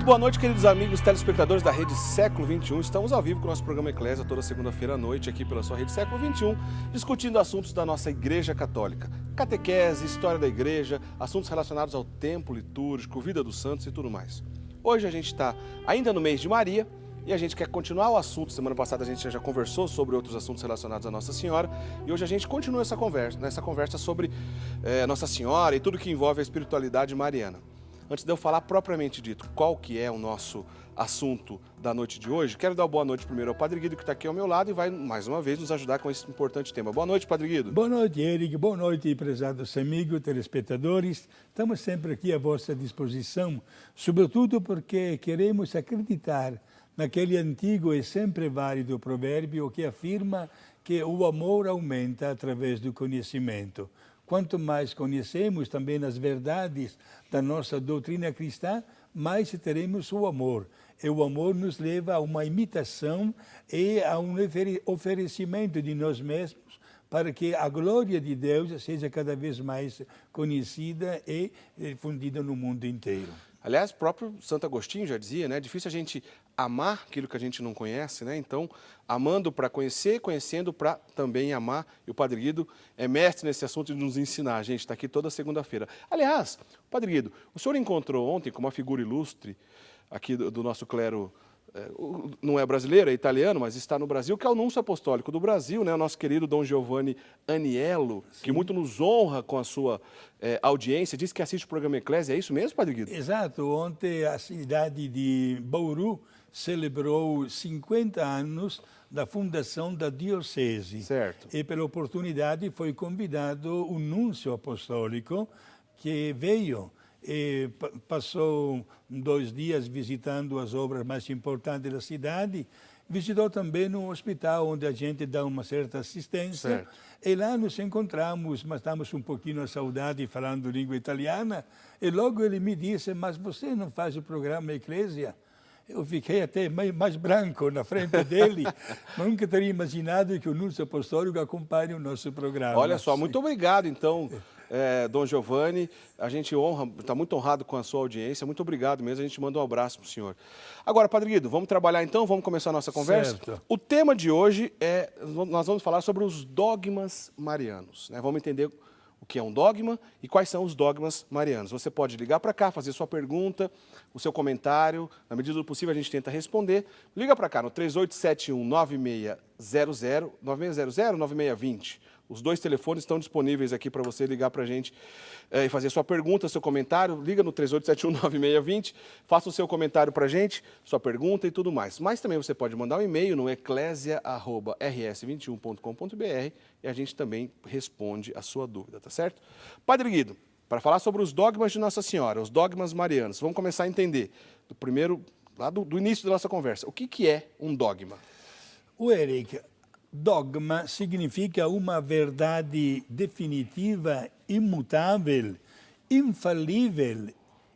Muito boa noite, queridos amigos telespectadores da Rede Século XXI. Estamos ao vivo com o nosso programa Eclésia toda segunda-feira à noite aqui pela sua Rede Século XXI, discutindo assuntos da nossa Igreja Católica. Catequese, história da Igreja, assuntos relacionados ao tempo litúrgico, vida dos santos e tudo mais. Hoje a gente está ainda no mês de Maria e a gente quer continuar o assunto. Semana passada a gente já conversou sobre outros assuntos relacionados a Nossa Senhora e hoje a gente continua essa conversa sobre Nossa Senhora e tudo que envolve a espiritualidade mariana. Antes de eu falar propriamente dito qual que é o nosso assunto da noite de hoje, quero dar uma boa noite primeiro ao Padre Guido, que está aqui ao meu lado e vai, mais uma vez, nos ajudar com esse importante tema. Boa noite, Padre Guido. Boa noite, Eric. Boa noite, prezados amigos, telespectadores. Estamos sempre aqui à vossa disposição, sobretudo porque queremos acreditar naquele antigo e sempre válido provérbio que afirma que o amor aumenta através do conhecimento. Quanto mais conhecemos também as verdades da nossa doutrina cristã, mais teremos o amor. E o amor nos leva a uma imitação e a um oferecimento de nós mesmos para que a glória de Deus seja cada vez mais conhecida e difundida no mundo inteiro. Aliás, o próprio Santo Agostinho já dizia, né? É difícil a gente amar aquilo que a gente não conhece, né? Então, amando para conhecer, conhecendo para também amar. E o Padre Guido é mestre nesse assunto de nos ensinar. A gente está aqui toda segunda-feira. Aliás, Padre Guido, o senhor encontrou ontem com uma figura ilustre aqui do nosso clero, não é brasileiro, é italiano, mas está no Brasil, que é o Núncio Apostólico do Brasil, né? O nosso querido Dom Giovanni Aniello, sim, que muito nos honra com a sua audiência, diz que assiste o programa Eclésia. É isso mesmo, Padre Guido? Exato. Ontem a cidade de Bauru celebrou 50 anos da fundação da diocese. Certo. E pela oportunidade foi convidado o Núncio Apostólico, que veio e passou 2 dias visitando as obras mais importantes da cidade. Visitou também um hospital onde a gente dá uma certa assistência. Certo. E lá nos encontramos, mas estamos um pouquinho à saudade falando língua italiana. E logo ele me disse, mas você não faz o programa Eclésia? Eu fiquei até mais branco na frente dele. Nunca teria imaginado que o Núncio Apostólico acompanhe o nosso programa. Olha só, muito obrigado então, Dom Giovanni. A gente está muito honrado com a sua audiência. Muito obrigado mesmo. A gente manda um abraço para o senhor. Agora, Padre Guido, vamos trabalhar então? Vamos começar a nossa conversa? Certo. O tema de hoje nós vamos falar sobre os dogmas marianos, né? Vamos entender o que é um dogma e quais são os dogmas marianos. Você pode ligar para cá, fazer sua pergunta, o seu comentário. Na medida do possível, a gente tenta responder. Liga para cá no 3871-9600, 9620. Os 2 telefones estão disponíveis aqui para você ligar para a gente e fazer sua pergunta, seu comentário. Liga no 3871-9620, faça o seu comentário para a gente, sua pergunta e tudo mais. Mas também você pode mandar um e-mail no eclesia@rs21.com.br e a gente também responde a sua dúvida, tá certo? Padre Guido, para falar sobre os dogmas de Nossa Senhora, os dogmas marianos, vamos começar a entender lá do início da nossa conversa. O que é um dogma? O Eric, dogma significa uma verdade definitiva, imutável, infalível,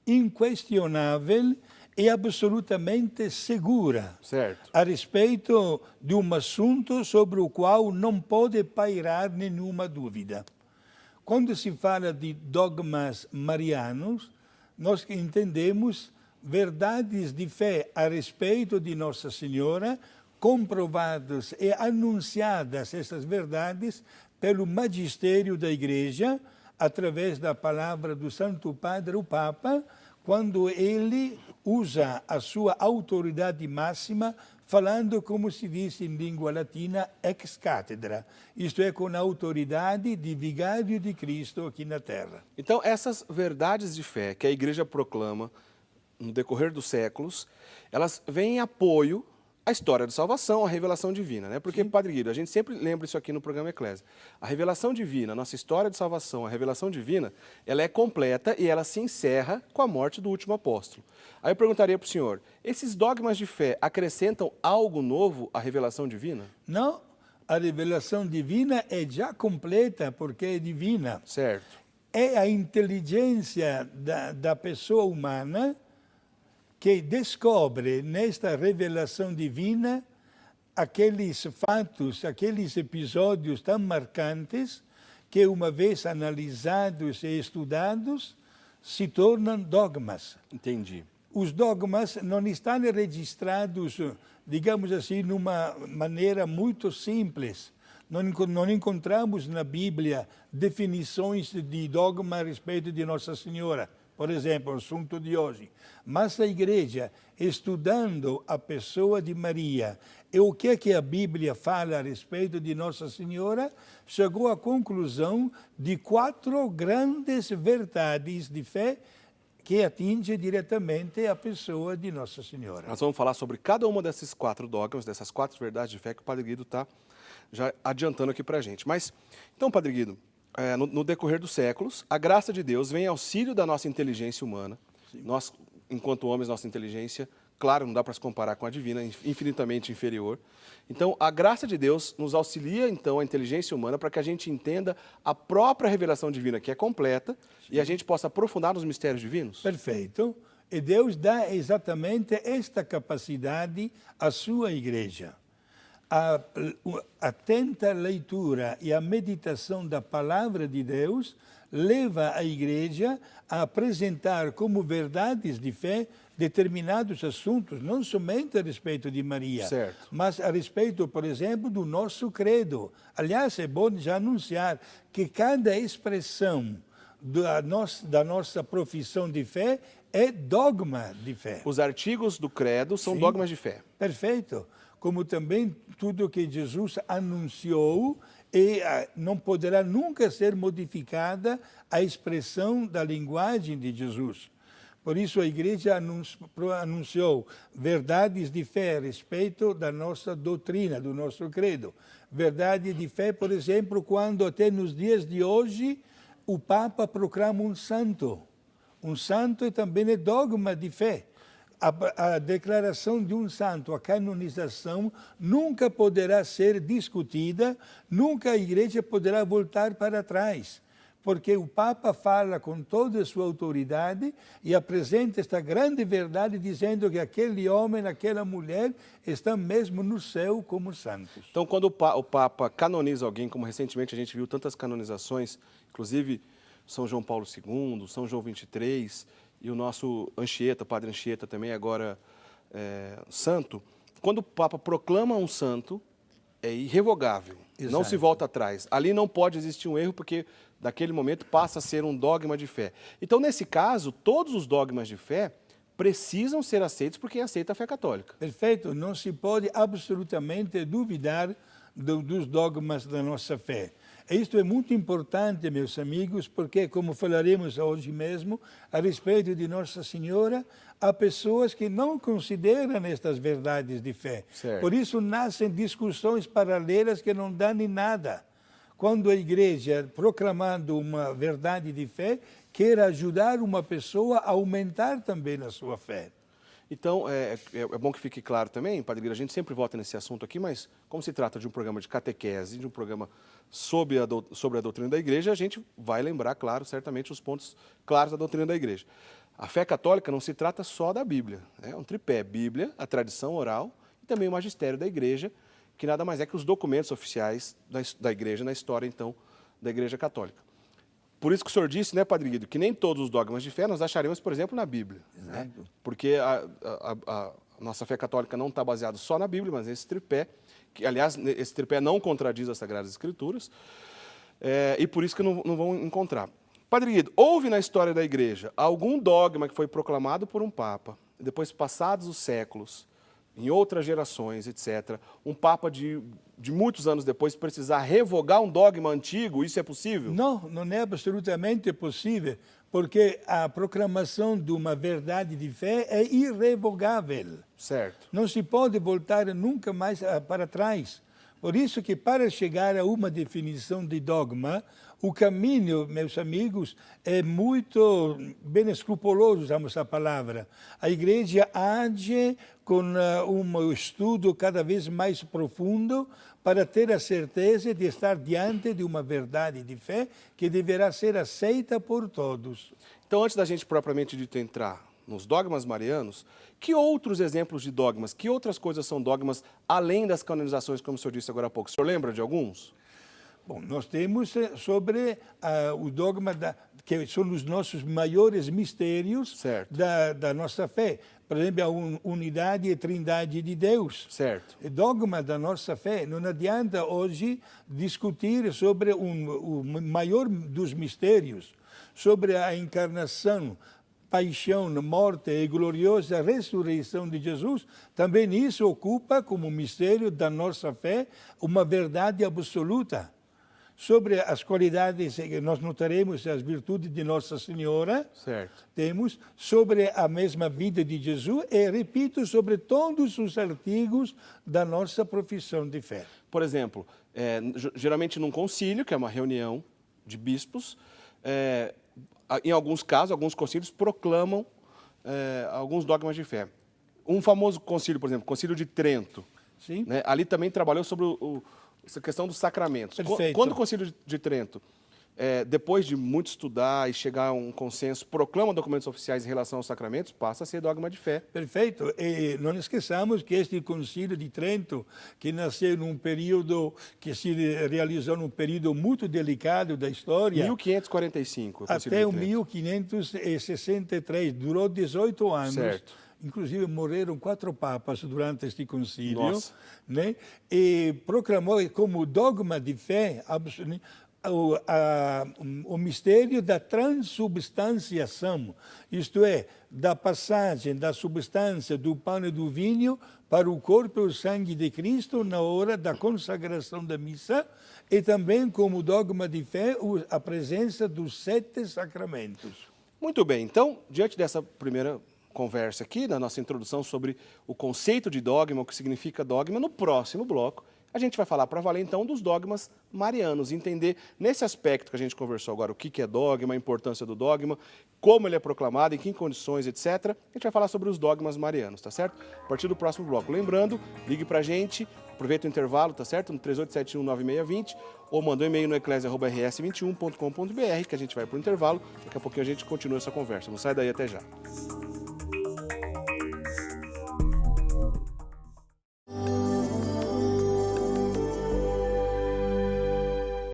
inquestionável e absolutamente segura. Certo. A respeito de um assunto sobre o qual não pode pairar nenhuma dúvida. Quando se fala de dogmas marianos, nós entendemos verdades de fé a respeito de Nossa Senhora, comprovadas e anunciadas essas verdades pelo magistério da Igreja, através da palavra do Santo Padre, o Papa, quando ele usa a sua autoridade máxima, falando, como se diz em língua latina, ex cátedra, isto é, com a autoridade de vigário de Cristo aqui na Terra. Então, essas verdades de fé que a Igreja proclama no decorrer dos séculos, elas vêm em apoio à história de salvação, à revelação divina, né? Porque, sim, Padre Guido, a gente sempre lembra isso aqui no programa Eclésia. A revelação divina, a nossa história de salvação, a revelação divina, ela é completa e ela se encerra com a morte do último apóstolo. Aí eu perguntaria para o senhor, esses dogmas de fé acrescentam algo novo à revelação divina? Não, a revelação divina é já completa porque é divina. Certo. É a inteligência da pessoa humana que descobre nesta revelação divina aqueles fatos, aqueles episódios tão marcantes que, uma vez analisados e estudados, se tornam dogmas. Entendi. os dogmas não estão registrados, digamos assim, de uma maneira muito simples. Não encontramos na Bíblia definições de dogma a respeito de Nossa Senhora, por exemplo, o assunto de hoje. Mas a Igreja, estudando a pessoa de Maria e o que a Bíblia fala a respeito de Nossa Senhora, chegou à conclusão de 4 grandes verdades de fé que atinge diretamente a pessoa de Nossa Senhora. Nós vamos falar sobre cada uma desses 4 dogmas, dessas 4 verdades de fé que o Padre Guido está já adiantando aqui para a gente. Mas, então, Padre Guido, no decorrer dos séculos, a graça de Deus vem em auxílio da nossa inteligência humana. Sim. Nós, enquanto homens, nossa inteligência, claro, não dá para se comparar com a divina, infinitamente inferior. Então, a graça de Deus nos auxilia, então, a inteligência humana para que a gente entenda a própria revelação divina, que é completa, sim, e a gente possa aprofundar nos mistérios divinos. Perfeito. E Deus dá exatamente esta capacidade à sua Igreja. A atenta leitura e a meditação da Palavra de Deus leva a Igreja a apresentar como verdades de fé determinados assuntos, não somente a respeito de Maria, certo, mas a respeito, por exemplo, do nosso credo. Aliás, é bom já anunciar que cada expressão da nossa profissão de fé é dogma de fé. Os artigos do credo são, sim, dogmas de fé. Perfeito. Como também tudo que Jesus anunciou e não poderá nunca ser modificada a expressão da linguagem de Jesus. Por isso a Igreja anunciou verdades de fé a respeito da nossa doutrina, do nosso credo. Verdade de fé, por exemplo, quando até nos dias de hoje o Papa proclama um santo. Um santo também é dogma de fé. A declaração de um santo, a canonização, nunca poderá ser discutida, nunca a Igreja poderá voltar para trás, porque o Papa fala com toda a sua autoridade e apresenta esta grande verdade, dizendo que aquele homem, aquela mulher, estão mesmo no céu como santos. Então, quando o Papa canoniza alguém, como recentemente a gente viu tantas canonizações, inclusive São João Paulo II, São João XXIII, e o nosso Anchieta, Padre Anchieta também agora santo, quando o Papa proclama um santo, é irrevogável, exato, não se volta atrás. Ali não pode existir um erro, porque daquele momento passa a ser um dogma de fé. Então, nesse caso, todos os dogmas de fé precisam ser aceitos por quem aceita a fé católica. Perfeito, não se pode absolutamente duvidar dos dogmas da nossa fé. Isto é muito importante, meus amigos, porque, como falaremos hoje mesmo, a respeito de Nossa Senhora, há pessoas que não consideram estas verdades de fé. Certo. Por isso nascem discussões paralelas que não dão em nada. Quando a Igreja, proclamando uma verdade de fé, quer ajudar uma pessoa a aumentar também a sua fé. Então, é bom que fique claro também, Padre Guido, a gente sempre volta nesse assunto aqui, mas como se trata de um programa de catequese, de um programa sobre a doutrina da Igreja, a gente vai lembrar, claro, certamente os pontos claros da doutrina da Igreja. A fé católica não se trata só da Bíblia, é um tripé: Bíblia, a tradição oral e também o magistério da Igreja, que nada mais é que os documentos oficiais da Igreja na história, então, da Igreja Católica. Por isso que o senhor disse, né, Padre Guido, que nem todos os dogmas de fé nós acharemos, por exemplo, na Bíblia. Né? Porque a nossa fé católica não está baseada só na Bíblia, mas nesse tripé, que, aliás, esse tripé não contradiz as Sagradas Escrituras, e por isso que não vão encontrar. Padre Guido, houve na história da Igreja algum dogma que foi proclamado por um Papa, depois passados os séculos, em outras gerações, etc., um Papa de muitos anos depois precisar revogar um dogma antigo, isso é possível? Não, não é absolutamente possível, porque a proclamação de uma verdade de fé é irrevogável. Certo. Não se pode voltar nunca mais para trás. Por isso que, para chegar a uma definição de dogma, o caminho, meus amigos, é muito bem escrupuloso, usamos a palavra. A Igreja age com um estudo cada vez mais profundo para ter a certeza de estar diante de uma verdade de fé que deverá ser aceita por todos. Então, antes da gente propriamente dito entrar nos dogmas marianos, que outros exemplos de dogmas, que outras coisas são dogmas além das canonizações, como o senhor disse agora há pouco? O senhor lembra de alguns? Bom, nós temos sobre o dogma que são os nossos maiores mistérios da nossa fé. Por exemplo, a unidade e trindade de Deus. Certo. O dogma da nossa fé. Não adianta hoje discutir sobre o maior dos mistérios, sobre a encarnação, paixão, morte e gloriosa ressurreição de Jesus. Também isso ocupa como mistério da nossa fé uma verdade absoluta. Sobre as qualidades, nós notaremos as virtudes de Nossa Senhora, temos sobre a mesma vida de Jesus e, repito, sobre todos os artigos da nossa profissão de fé. Por exemplo, geralmente num concílio, que é uma reunião de bispos, em alguns casos, alguns concílios proclamam alguns dogmas de fé. Um famoso concílio, por exemplo, o Concílio de Trento, né, ali também trabalhou sobre essa questão dos sacramentos. Perfeito. Quando o Concílio de Trento, depois de muito estudar e chegar a um consenso, proclama documentos oficiais em relação aos sacramentos, passa a ser dogma de fé. Perfeito. E não esqueçamos que este Concílio de Trento, que nasceu num período, que se realizou num período muito delicado da história... 1545. Até o 1563, durou 18 anos. Certo. Inclusive, morreram 4 papas durante este concílio. Nossa. Né? E proclamou como dogma de fé o mistério da transubstanciação, isto é, da passagem da substância do pão e do vinho para o corpo e o sangue de Cristo na hora da consagração da missa, e também como dogma de fé a presença dos 7 sacramentos. Muito bem, então, diante dessa primeira conversa aqui, na nossa introdução sobre o conceito de dogma, o que significa dogma, no próximo bloco a gente vai falar para valer então dos dogmas marianos, entender nesse aspecto que a gente conversou agora, o que é dogma, a importância do dogma, como ele é proclamado, em que condições, etc. A gente vai falar sobre os dogmas marianos, tá certo? A partir do próximo bloco. Lembrando, ligue para a gente, aproveita o intervalo, tá certo? No 38719620, ou manda um e-mail no eclesia@rs21.com.br, que a gente vai para o intervalo. Daqui a pouquinho a gente continua essa conversa. Não sai daí, até já.